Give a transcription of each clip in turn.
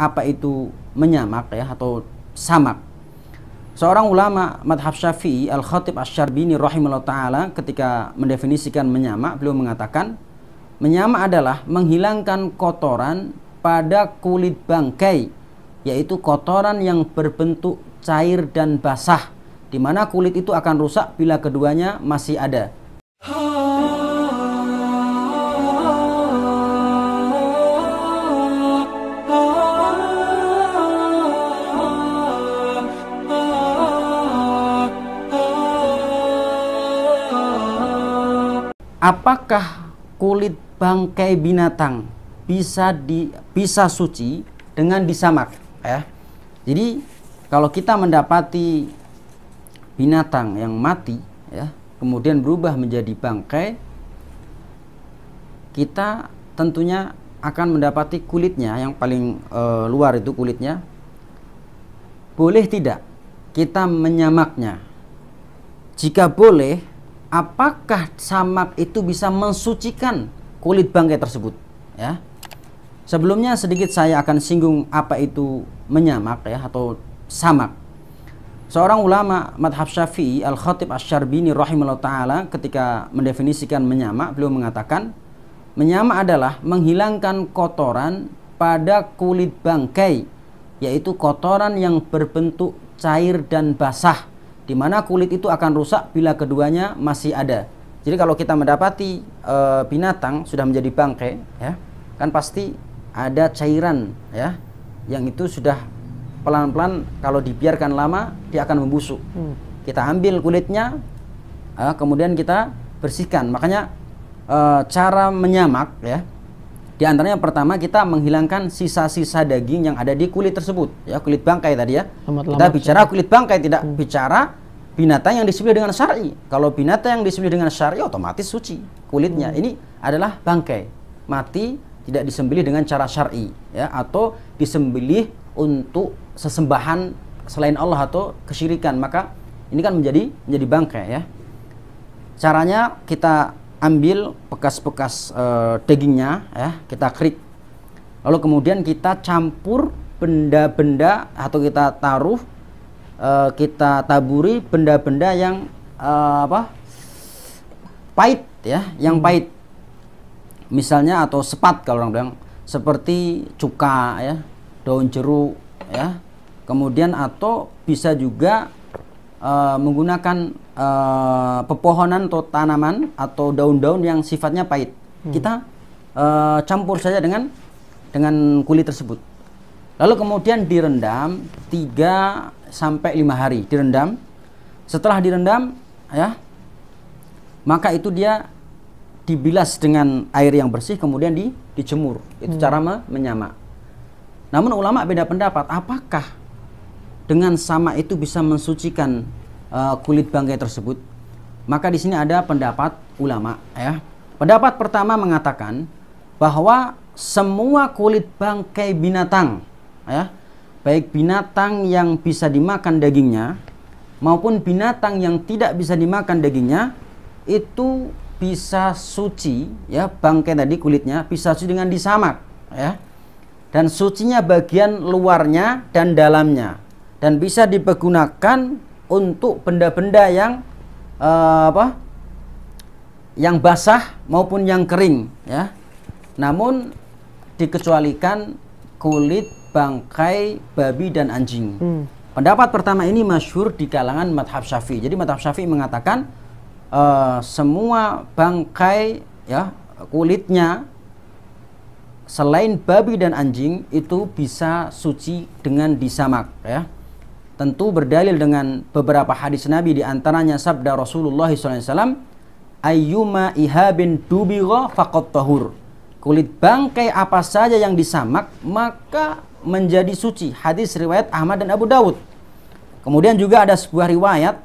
apa itu menyamak ya atau samak. Seorang ulama madhab Syafi'i Al-Khatib Asy-Syarbini rahimahullah ta'ala ketika mendefinisikan menyamak, beliau mengatakan menyamak adalah menghilangkan kotoran pada kulit bangkai, yaitu kotoran yang berbentuk cair dan basah, di mana kulit itu akan rusak bila keduanya masih ada. Apakah kulit bangkai binatang bisa suci dengan disamak ya? Jadi kalau kita mendapati binatang yang mati ya, kemudian berubah menjadi bangkai, kita tentunya akan mendapati kulitnya yang paling luar itu kulitnya. Boleh tidak kita menyamaknya? Jika boleh, apakah samak itu bisa mensucikan kulit bangkai tersebut ya? Sebelumnya sedikit saya akan singgung apa itu menyamak ya atau samak. Seorang ulama madhab Syafi'i Al-Khatib Asy-Syarbini rahimahullah ta'ala ketika mendefinisikan menyamak, beliau mengatakan menyamak adalah menghilangkan kotoran pada kulit bangkai, yaitu kotoran yang berbentuk cair dan basah, di mana kulit itu akan rusak bila keduanya masih ada. Jadi kalau kita mendapati binatang sudah menjadi bangkai ya, kan pasti ada cairan ya, yang itu sudah pelan-pelan kalau dibiarkan lama dia akan membusuk. Kita ambil kulitnya, kemudian kita bersihkan. Makanya cara menyamak ya, di antaranya pertama kita menghilangkan sisa-sisa daging yang ada di kulit tersebut ya, kulit bangkai tadi ya. Kita bicara kulit bangkai, tidak bicara binatang yang disembelih dengan syar'i. Kalau binatang yang disembelih dengan syar'i otomatis suci kulitnya. Ini adalah bangkai mati, tidak disembelih dengan cara syar'i ya, atau disembelih untuk sesembahan selain Allah atau kesyirikan, maka ini kan menjadi bangkai ya. Caranya kita ambil bekas-bekas dagingnya ya, kita kerik, lalu kemudian kita campur benda-benda atau kita taruh, kita taburi benda-benda yang pahit ya, yang pahit misalnya, atau sepat kalau orang bilang, seperti cuka ya, daun jeruk ya, kemudian atau bisa juga menggunakan pepohonan atau tanaman atau daun-daun yang sifatnya pahit. Kita campur saja dengan kulit tersebut, lalu kemudian direndam 3 sampai 5 hari direndam. Setelah direndam ya, maka itu dia dibilas dengan air yang bersih, kemudian dijemur. Itu cara menyamak. Namun ulama beda pendapat, apakah dengan sama itu bisa mensucikan kulit bangkai tersebut? Maka di sini ada pendapat ulama ya. Pendapat pertama mengatakan bahwa semua kulit bangkai binatang ya, baik binatang yang bisa dimakan dagingnya maupun binatang yang tidak bisa dimakan dagingnya, itu bisa suci ya, bangkai tadi kulitnya bisa suci dengan disamak ya, dan sucinya bagian luarnya dan dalamnya, dan bisa dipergunakan untuk benda-benda yang yang basah maupun yang kering ya. Namun dikecualikan kulit bangkai babi dan anjing. Pendapat pertama ini masyhur di kalangan madhab Syafi'i. Jadi madhab Syafi'i mengatakan semua bangkai ya, kulitnya selain babi dan anjing itu bisa suci dengan disamak ya. Tentu berdalil dengan beberapa hadis Nabi, di antaranya sabda Rasulullah SAW, ayyuma ihabin dubigha faqad tahur. Kulit bangkai apa saja yang disamak maka menjadi suci. Hadis riwayat Ahmad dan Abu Dawud. Kemudian juga ada sebuah riwayat,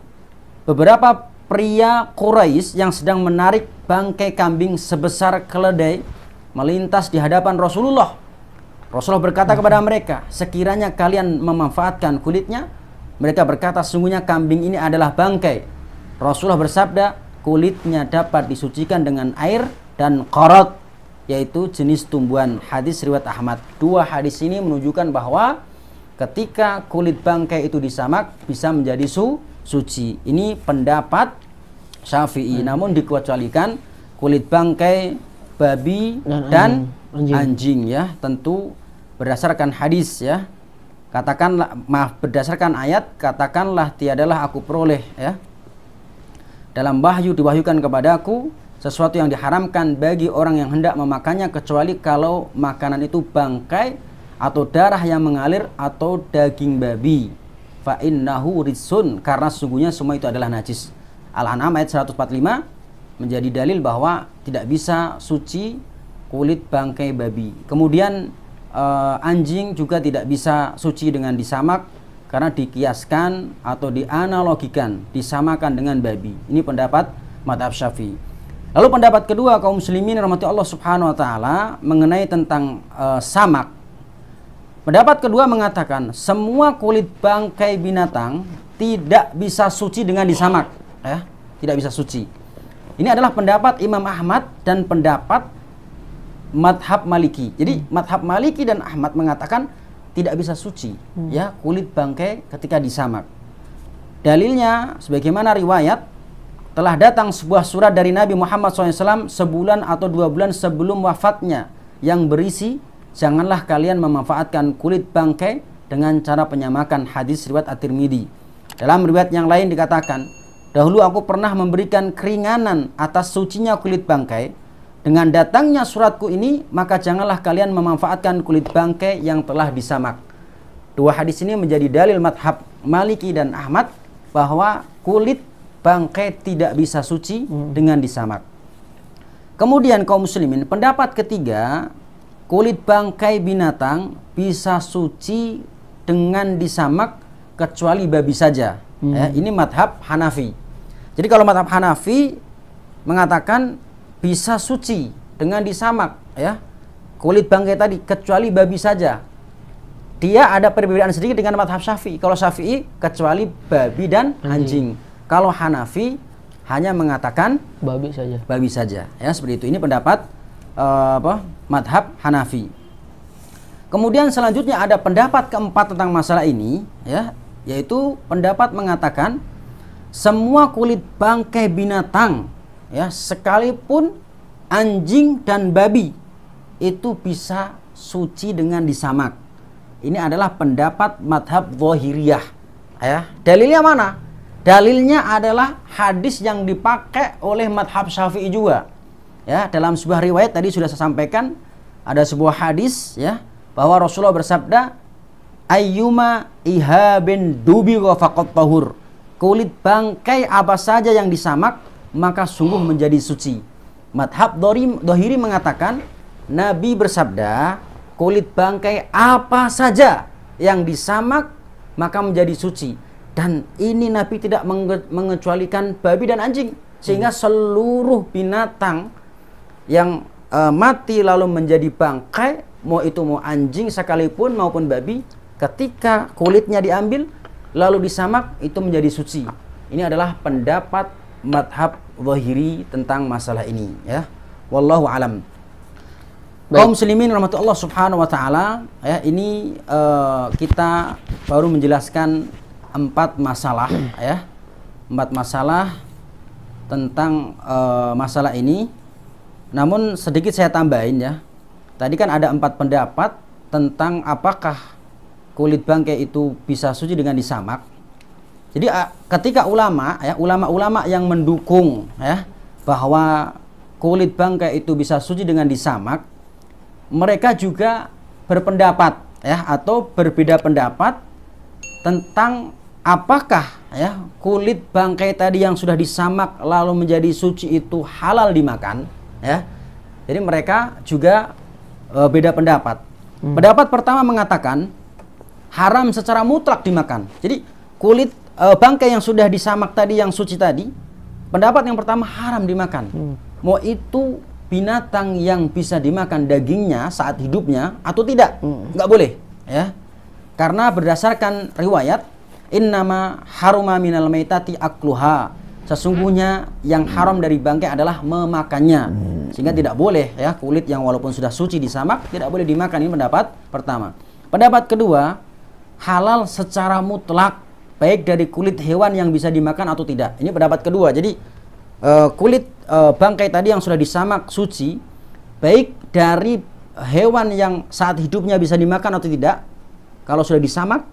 beberapa pria Quraisy yang sedang menarik bangkai kambing sebesar keledai melintas di hadapan Rasulullah. Rasulullah berkata kepada mereka, sekiranya kalian memanfaatkan kulitnya. Mereka berkata, sungguhnya kambing ini adalah bangkai. Rasulullah bersabda, kulitnya dapat disucikan dengan air dan qarat yaitu jenis tumbuhan. Hadis riwayat Ahmad. Dua hadis ini menunjukkan bahwa ketika kulit bangkai itu disamak bisa menjadi suci. Ini pendapat Syafi'i. Namun dikecualikan kulit bangkai babi dan anjing ya, tentu berdasarkan hadis ya. Katakanlah, maaf, berdasarkan ayat, katakanlah tiadalah aku peroleh ya dalam wahyu diwahyukan kepadaku sesuatu yang diharamkan bagi orang yang hendak memakannya kecuali kalau makanan itu bangkai atau darah yang mengalir atau daging babi. Fa innahu rijsun, karena sesungguhnya semua itu adalah najis. Al-An'am ayat 145 menjadi dalil bahwa tidak bisa suci kulit bangkai babi. Kemudian anjing juga tidak bisa suci dengan disamak karena dikiaskan atau dianalogikan, disamakan dengan babi. Ini pendapat mazhab Syafi'i. Lalu pendapat kedua kaum muslimin rahmati Allah Subhanahu wa taala mengenai tentang samak. Pendapat kedua mengatakan semua kulit bangkai binatang tidak bisa suci dengan disamak ya, tidak bisa suci. Ini adalah pendapat Imam Ahmad dan pendapat madhab Maliki. Jadi madhab Maliki dan Ahmad mengatakan tidak bisa suci ya kulit bangkai ketika disamak. Dalilnya sebagaimana riwayat telah datang sebuah surat dari Nabi Muhammad SAW sebulan atau 2 bulan sebelum wafatnya yang berisi janganlah kalian memanfaatkan kulit bangkai dengan cara penyamakan. Hadis riwayat At-Tirmidzi. Dalam riwayat yang lain dikatakan, dahulu aku pernah memberikan keringanan atas sucinya kulit bangkai. Dengan datangnya suratku ini, maka janganlah kalian memanfaatkan kulit bangkai yang telah disamak. Dua hadis ini menjadi dalil madhab Maliki dan Ahmad bahwa kulit bangkai tidak bisa suci dengan disamak. Kemudian kaum muslimin, pendapat ketiga, kulit bangkai binatang bisa suci dengan disamak kecuali babi saja. Ya, ini madhab Hanafi. Jadi kalau madhab Hanafi mengatakan bisa suci dengan disamak ya kulit bangkai tadi kecuali babi saja. Dia ada perbedaan sedikit dengan madhab Syafi'i. Kalau Syafi'i kecuali babi dan anjing. Kalau Hanafi hanya mengatakan babi saja ya, seperti itu. Ini pendapat madhab Hanafi. Kemudian selanjutnya ada pendapat keempat tentang masalah ini ya, yaitu pendapat mengatakan semua kulit bangkai binatang ya, sekalipun anjing dan babi itu bisa suci dengan disamak. Ini adalah pendapat madhab Zahiriyah ya. Dalilnya mana? Dalilnya adalah hadis yang dipakai oleh madhab Syafi'i juga ya. Dalam sebuah riwayat tadi sudah saya sampaikan, ada sebuah hadis ya bahwa Rasulullah bersabda, ayyuma ihabin dubigha faqad tahur. Kulit bangkai apa saja yang disamak maka sungguh menjadi suci. Madhab Dhahiri mengatakan Nabi bersabda kulit bangkai apa saja yang disamak maka menjadi suci. Dan ini Nabi tidak mengecualikan babi dan anjing, sehingga seluruh binatang yang mati lalu menjadi bangkai, mau itu mau anjing sekalipun maupun babi, ketika kulitnya diambil lalu disamak itu menjadi suci. Ini adalah pendapat madhab Zahiri tentang masalah ini ya. Wallahu alam. Kaum muslimin rahmatullah subhanahu wa ta'ala ya, ini kita baru menjelaskan 4 masalah ya, 4 masalah tentang masalah ini. Namun sedikit saya tambahin ya. Tadi kan ada 4 pendapat tentang apakah kulit bangkai itu bisa suci dengan disamak. Jadi ketika ulama ya, ulama-ulama yang mendukung ya bahwa kulit bangkai itu bisa suci dengan disamak, mereka juga berpendapat ya atau berbeda pendapat tentang apakah ya kulit bangkai tadi yang sudah disamak lalu menjadi suci itu halal dimakan ya. Jadi mereka juga beda pendapat. Pendapat pertama mengatakan haram secara mutlak dimakan. Jadi kulit bangkai yang sudah disamak tadi yang suci tadi, pendapat yang pertama haram dimakan. Mau itu binatang yang bisa dimakan dagingnya saat hidupnya atau tidak, nggak boleh ya. Karena berdasarkan riwayat innama haruma minal maitati akluha, Sesungguhnya yang haram dari bangkai adalah memakannya. Sehingga tidak boleh ya kulit yang walaupun sudah suci disamak tidak boleh dimakan. Ini pendapat pertama. Pendapat kedua, halal secara mutlak baik dari kulit hewan yang bisa dimakan atau tidak. Ini pendapat kedua. Jadi kulit bangkai tadi yang sudah disamak suci, baik dari hewan yang saat hidupnya bisa dimakan atau tidak, kalau sudah disamak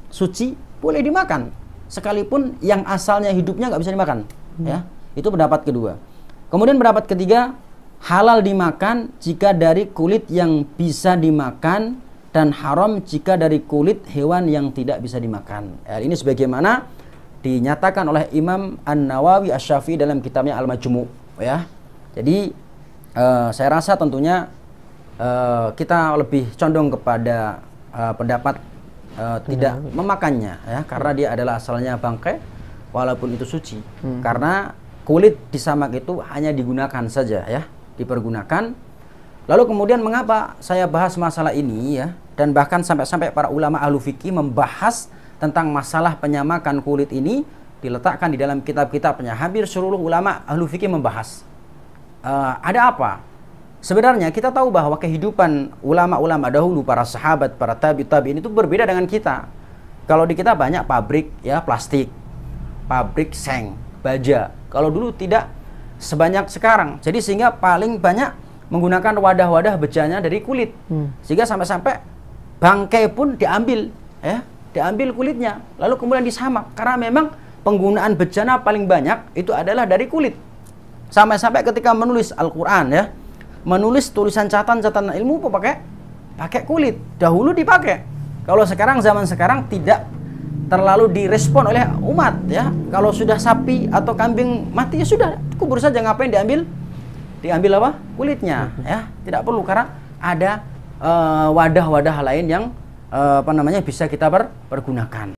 suci boleh dimakan, sekalipun yang asalnya hidupnya nggak bisa dimakan. Ya, itu pendapat kedua. Kemudian pendapat ketiga, halal dimakan jika dari kulit yang bisa dimakan dan haram jika dari kulit hewan yang tidak bisa dimakan. Ini sebagaimana dinyatakan oleh Imam An-Nawawi Asy-Syafi'i dalam kitabnya Al-Majmu'. Ya, jadi saya rasa tentunya kita lebih condong kepada pendapat tidak memakannya, ya, karena dia adalah asalnya bangkai walaupun itu suci. Karena kulit disamak itu hanya digunakan saja, ya, dipergunakan. Lalu kemudian mengapa saya bahas masalah ini, ya, dan bahkan sampai-sampai para ulama ahlu fikih membahas tentang masalah penyamakan kulit ini, diletakkan di dalam kitab-kitabnya. Hampir seluruh ulama ahlu fikih membahas. Ada apa? Sebenarnya kita tahu bahwa kehidupan ulama-ulama dahulu, para sahabat, para tabi'in itu berbeda dengan kita. Kalau di kita banyak pabrik, ya, plastik, pabrik seng, baja. Kalau dulu tidak sebanyak sekarang. Jadi sehingga paling banyak menggunakan wadah-wadah bejanya dari kulit. Sehingga sampai-sampai bangkai pun diambil, ya, diambil kulitnya, lalu kemudian disamak. Karena memang penggunaan bejana paling banyak itu adalah dari kulit. Sampai-sampai ketika menulis Al-Quran, ya, menulis tulisan catatan ilmu pakai kulit. Dahulu dipakai. Kalau sekarang, zaman sekarang tidak terlalu direspon oleh umat, ya. Kalau sudah sapi atau kambing mati, ya sudah, kubur saja, ngapain diambil apa? Kulitnya, ya. Tidak perlu, karena ada wadah-wadah lain yang bisa kita pergunakan.